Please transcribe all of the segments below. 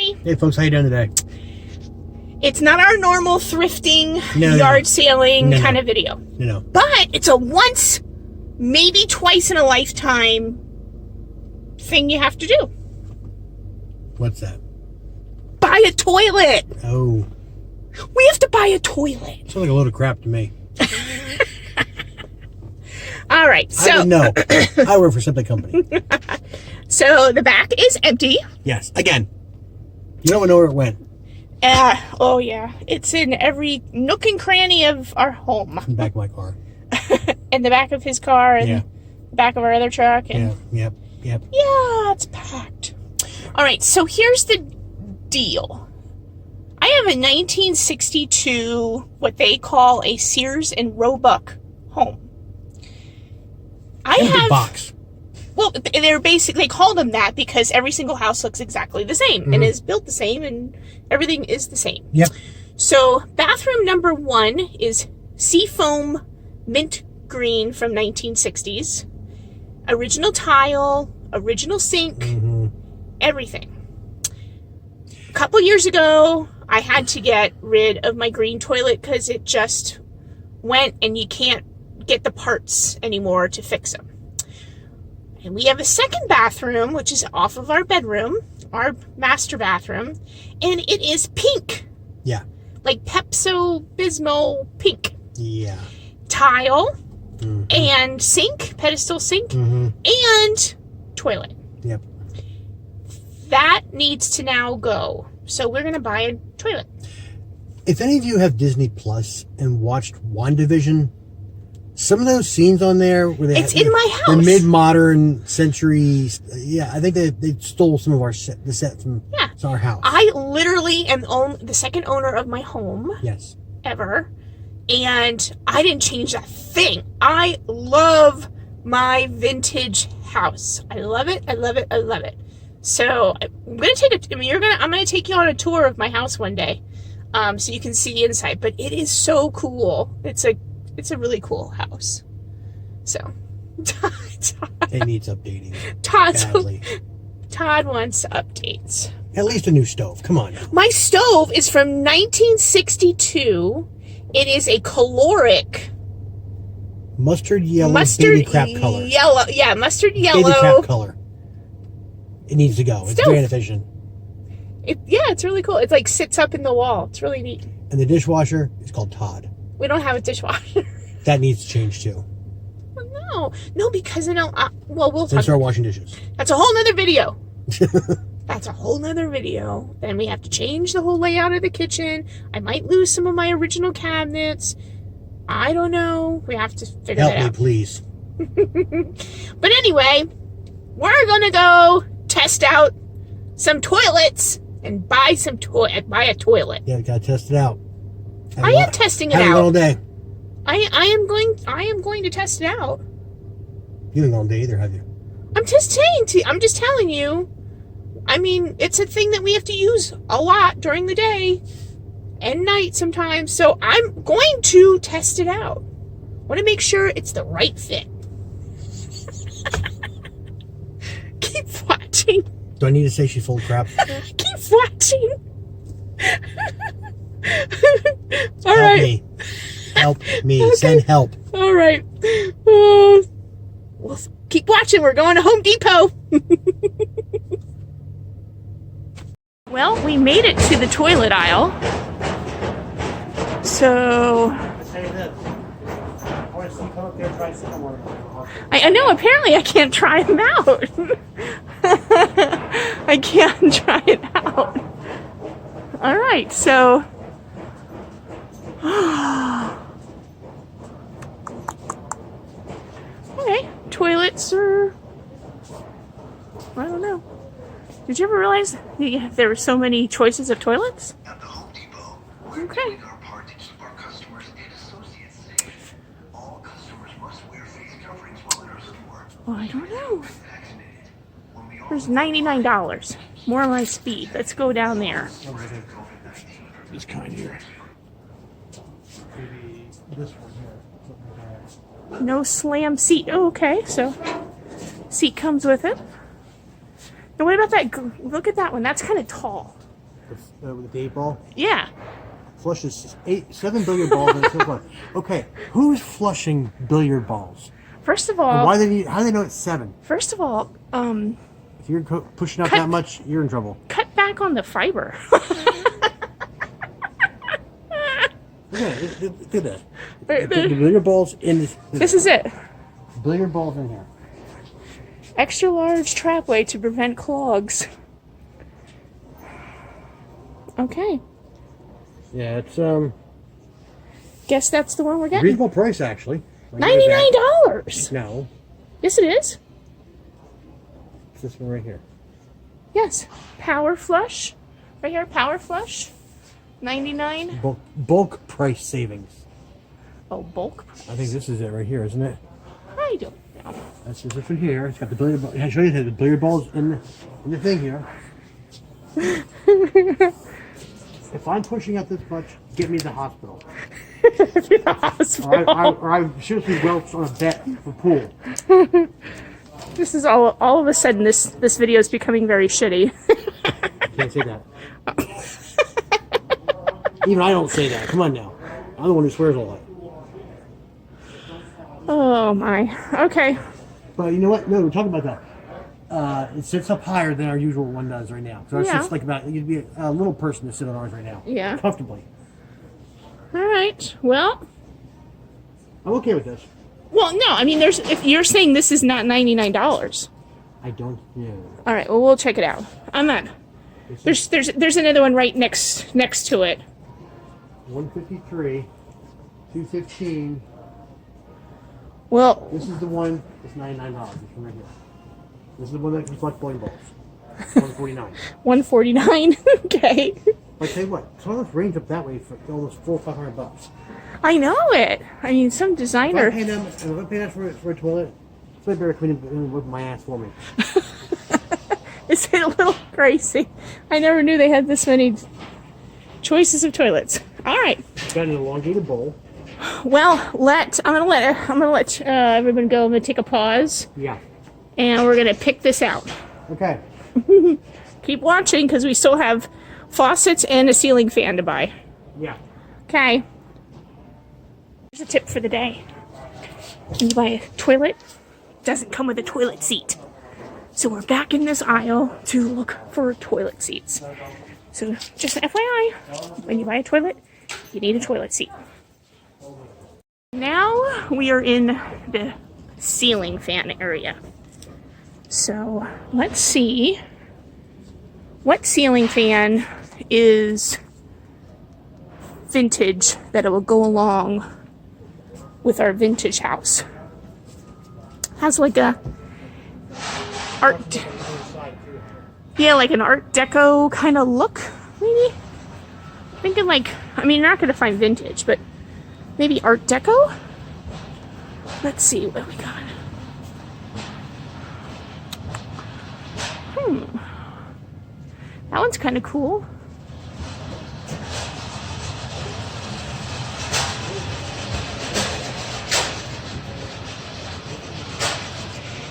everybody. Hey, folks, how you doing today? It's not our normal thrifting, sailing kind of video. No. But it's a once, maybe twice in a lifetime thing you have to do. What's that? Buy a toilet. Oh. We have to buy a toilet. Sounds like a load of crap to me. All right, so... I know. I work for something company. So the back is empty. Yes, again. You don't know where it went. Oh, yeah. It's in every nook and cranny of our home. In the back of my car. In the back of his car and the back of our other truck. And Yep. Yeah, it's packed. All right, so here's the deal. I have a 1962, what they call a Sears and Roebuck home. Empty box. Well, they call them that because every single house looks exactly the same and is built the same and everything is the same. Yep. So bathroom number 1 is seafoam mint green from 1960s. Original tile, original sink, everything. A couple years ago, I had to get rid of my green toilet because it just went and you can't get the parts anymore to fix them. And we have a second bathroom, which is off of our bedroom, our master bathroom, and it is pink. Yeah. Like Pepto-Bismol pink. Yeah. Tile and sink, pedestal sink, and toilet. Yep. That needs to now go. So we're going to buy a toilet. If any of you have Disney Plus and watched WandaVision, some of those scenes on there where it's in my house. The mid-modern centuries. Yeah, I think they stole some of the set from our house. I literally am the second owner of my home. Yes. Ever. And I didn't change that thing. I love my vintage house. I love it. I love it. I love it. So I'm gonna take you on a tour of my house one day, so you can see the inside. But it is so cool. It's a really cool house. So it needs updating. Todd wants updates. At least a new stove. Come on. My stove is from 1962. It is a caloric mustard yellow baby crap color. Mustard yellow. Baby crap color. It needs to go. It's very inefficient. It's really cool. It like sits up in the wall. It's really neat. And the dishwasher is called Todd. We don't have a dishwasher. That needs to change too. No, because we'll talk. Start washing dishes. That's a whole nother video. That's a whole nother video. Then we have to change the whole layout of the kitchen. I might lose some of my original cabinets. I don't know. We have to figure that out. Help me, please. But anyway, we're gonna go test out some toilets and buy a toilet. Yeah, we gotta test it out. I am testing it out. All day. I am going to test it out. You haven't gone all day either, have you? I'm just telling you. I mean, it's a thing that we have to use a lot during the day and night sometimes. So I'm going to test it out. I want to make sure it's the right fit. Keep watching. Do I need to say she's full of crap? Keep watching. All Help right. me. Help me. Okay. Send help. All right. Well, keep watching. We're going to Home Depot. Well, we made it to the toilet aisle. So I know, apparently I can't try them out. I can't try it out. All right, so okay, toilets are, I don't know. Did you ever realize there were so many choices of toilets? At the Home Depot, we're doing our part to keep our customers and associates safe. All customers must wear face coverings while in our store. Well, I don't know. There's $99. More on my speed. Let's go down there. This kind here. Maybe this one here. No slam seat. Oh, okay, so seat comes with it. Now what about that? Look at that one. That's kind of tall. with the 8-ball. Yeah. Flushes 7 billiard balls in a single. Okay, who's flushing billiard balls? First of And all, how do they know it's 7? If If you're pushing out that much, you're in trouble. cut back on the fiber. Look at that. The billiard balls in this. This is it. Billiard balls in here. Extra large trapway to prevent clogs. Okay. Yeah, it's Guess that's the one we're getting. reasonable price actually. $99. No, Yes, it is. it's this one right here. Yes. Power flush. Right here, power flush. 99. Bulk price savings. Oh, bulk. I think this is it right here, isn't it? I don't know. That's just this one here. It's got the billiard ball. I show you the billiard balls in the thing here. If I'm pushing out this much, get me to the hospital. The hospital. Or I seriously welched on a bet for pool. This is all of a sudden this video is becoming very shitty. Can't say that. Even I don't say that. Come on now. I'm the one who swears a lot. Oh my. Okay. But you know what? No, we're talking about that. It sits up higher than our usual one does right now. So it Yeah. sits like you'd be a little person to sit on ours right now. Yeah. Comfortably. All right. Well, I'm okay with this. no. I mean, if you're saying this is not $99. I don't know. All right. Well, we'll check it out. I'm not. There's another one right next to it. 153, 215. Well, This is the one that's $99. This one right here. This is the one that can collect bowling balls. 149. 149. Okay. But I tell you what, some of those range up that way for almost $400 or $500. I know it. I mean, some If designer. I pay them for a toilet, they better clean it with my ass for me. Is it a little crazy? I never knew they had this many choices of toilets. All right. Got an elongated bowl. Well, I'm gonna let everyone go. I'm gonna take a pause, Yeah. and we're gonna pick this out. Okay. Keep watching because we still have faucets and a ceiling fan to buy. Yeah. Okay. Here's a tip for the day. When you buy a toilet, it doesn't come with a toilet seat. So we're back in this aisle to look for toilet seats. So just an FYI, when you buy a toilet, you need a toilet seat. Now we are in the ceiling fan area. So let's see what ceiling fan is vintage that it will go along with our vintage house. Has like a like an art deco kind of look, maybe. Thinking like, I mean, you're not gonna find vintage, but maybe art deco. Let's see what we got. That one's kind of cool.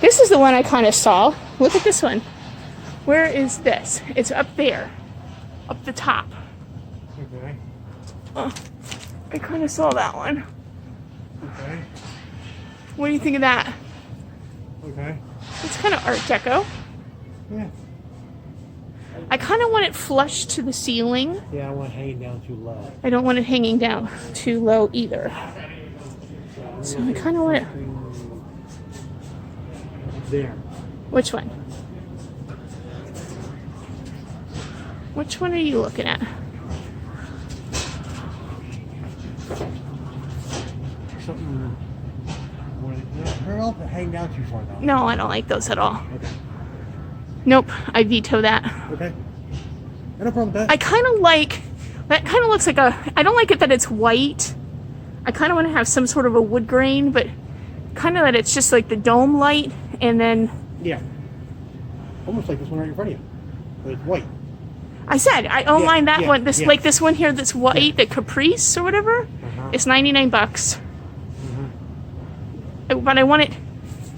This is the one I kind of saw. Look at this one. Where is this? It's up there. Up the top. Okay. Oh, I kind of saw that one. Okay. What do you think of that? Okay. It's kind of art deco. Yeah. I kind of want it flush to the ceiling. Yeah, I want it hanging down too low. I don't want it hanging down too low either. So I kind of want it. There. Which one? Which one are you looking at? Something. They're all hanging down too far though. No, I don't like those at all. Okay. Nope, I veto that. Okay. No problem with that. I kind of like, that kind of looks like I don't like it that it's white. I kind of want to have some sort of a wood grain, but kind of that it's just like the dome light and then. Yeah. Almost like this one right in front of you. But it's white. I said, I don't mind that one. This, yeah. like this one here that's white, the Caprice or whatever. It's $99. But I want it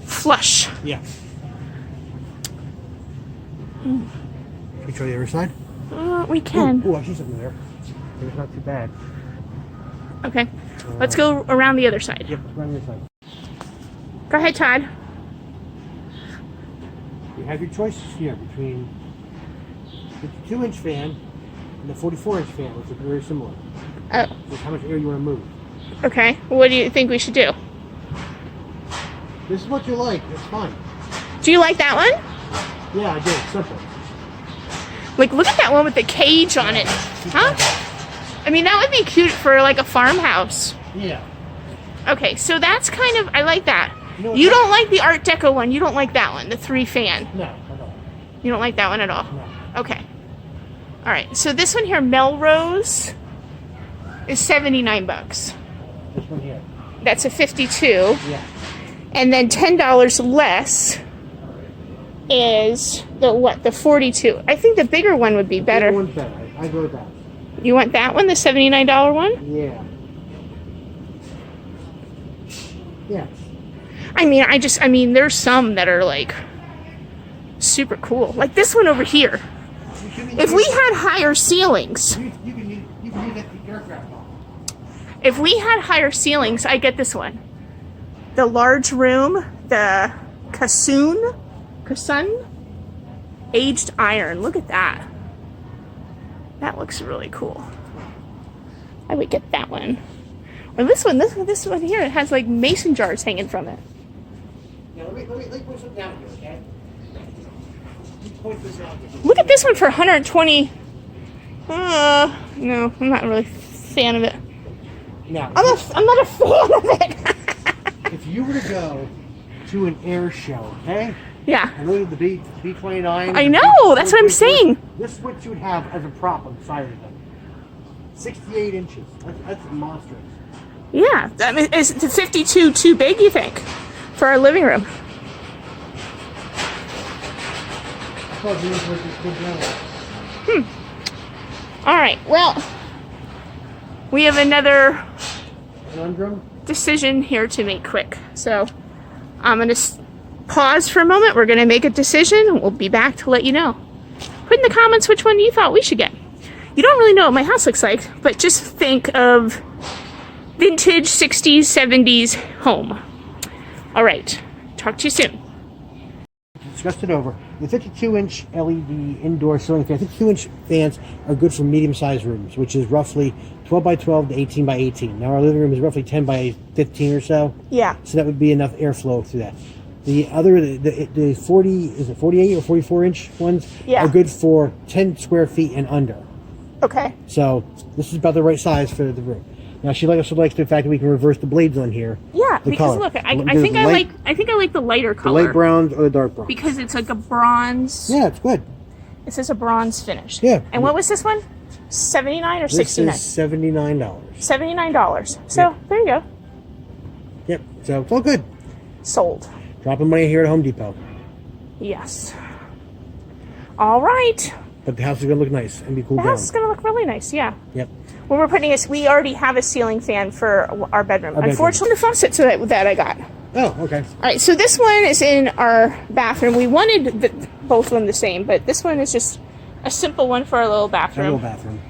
flush. Yeah. Can we try the other side? we can. Ooh, I see something there. It's not too bad. Okay. Let's go around the other side. Yep, around the other side. Go ahead, Todd. You have your choices here between the 52-inch fan and the 44-inch fan, which are very similar. Oh, Just how much air you want to move. okay. What do you think we should do? This is what you like. It's fine. Do you like that one? Yeah, I do. It's simple. Like, look at that one with the cage on it. Huh? I mean, that would be cute for like a farmhouse. Yeah. Okay, so that's kind of, I like that. You know You what- don't like the Art Deco one. You don't like that one, the 3-fan. No, I don't. You don't like that one at all? No. Okay. All right, so this one here, Melrose, is $79. This one here. That's a 52. Yeah. And then $10 less is the what? The 42. I think the bigger one would be This better. one's better. I go with that. You want that one, the $79 one? Yeah. Yeah. I mean, there's some that are like super cool. Like this one over here. If we had higher ceilings, You can use that aircraft off. if we had higher ceilings, I get this one. The large room, the Kasun, aged iron. Look at that. That looks really cool. I would get that one. Or this one here. It has like mason jars hanging from it. Yeah, let me put something down here, okay? Let me point this out here. Look at this one for 120. No, I'm not really a fan of it. Now, I'm not a fan of it. if you were to go to an air show, okay? Yeah. And look at the B-29. I know, that's what I'm saying. This is what you would have as a prop on the side of the thing. 68 inches. That's monstrous. Yeah. I mean, is the 52 too big, you think, for our living room? Probably looks like it's good down. All right. Well, we have another Conundrum? decision here to make quick. So I'm going to pause for a moment. We're going to make a decision. We'll be back to let you know. Put in the comments which one you thought we should get. You don't really know what my house looks like, but just think of vintage 60s, 70s home. All right. Talk to you soon. Discussed it over. The 52-inch LED indoor ceiling fan, 52-inch fans are good for medium-sized rooms, which is roughly 12 by 12 to 18 by 18. Now our living room is roughly 10 by 15 or so, Yeah. so that would be enough airflow through that. The other, the 40, is it 48 or 44-inch ones? Yeah. Are good for 10 square feet and under. Okay. So this is about the right size for the room. Now she also likes the fact that we can reverse the blades on here. Yeah, The because color. look, I Do think the I light- like the lighter The color. light browns or the dark browns. Because it's like a bronze. Yeah, it's good. It says a bronze finish. Yeah. And what was this one? 79 or This 69? is $79. $79. So Yeah. there you go. Yep. So it's all good. Sold. Dropping money here at Home Depot. Yes. All right. But the house is going to look nice and be cooled The down. house is going to look really nice. Yeah. Yep. When we're putting this, we already have a ceiling fan for our bedroom. bedroom. Unfortunately, the faucet that I got. Oh, okay. All right, so this one is in our bathroom. We wanted both of them the same, but this one is just a simple one for our little A bathroom. little bathroom.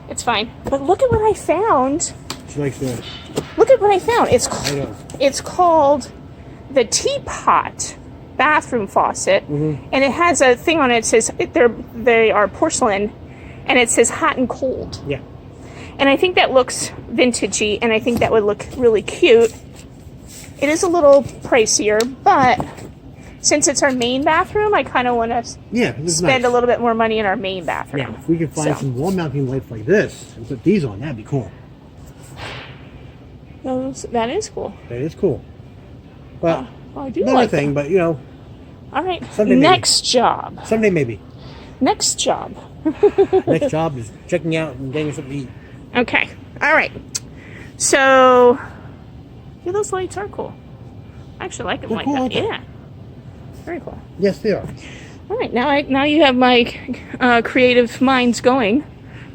It's fine. But look at what I found. She likes the... Look at what I found. I know. It's called the Teapot bathroom faucet, and it has a thing on it that says they are porcelain, and it says hot and cold. Yeah. And I think that looks vintagey, and I think that would look really cute. It is a little pricier, but since it's our main bathroom, I kind of want to Yeah, it looks spend nice. a little bit more money in our main bathroom. Yeah, if we could find So. some wall mounting lights like this and put these on, that'd be cool. That is cool. That is cool. Well, I do another like thing, that. but you know, All right, Someday maybe. next job. someday maybe. Next job. Next job is checking out and getting something to eat. Okay. All right. So, yeah, those lights are cool. I actually like them They're like cool, that. aren't they? Yeah. Very cool. Yes, they are. All right. Now you have my creative minds going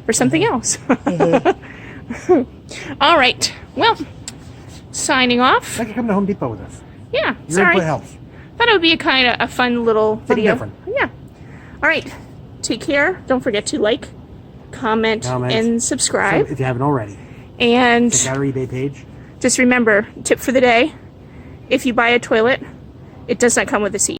for something else. All right. Well, signing off. I can come to Home Depot with us. Yeah. Your Sorry. input helps. Thought it would be a kind of a fun little video. different. Yeah. All right. Take care. Don't forget to like, comment, and subscribe. If you haven't already. And check out our eBay page. Just remember, tip for the day, if you buy a toilet, it does not come with a seat.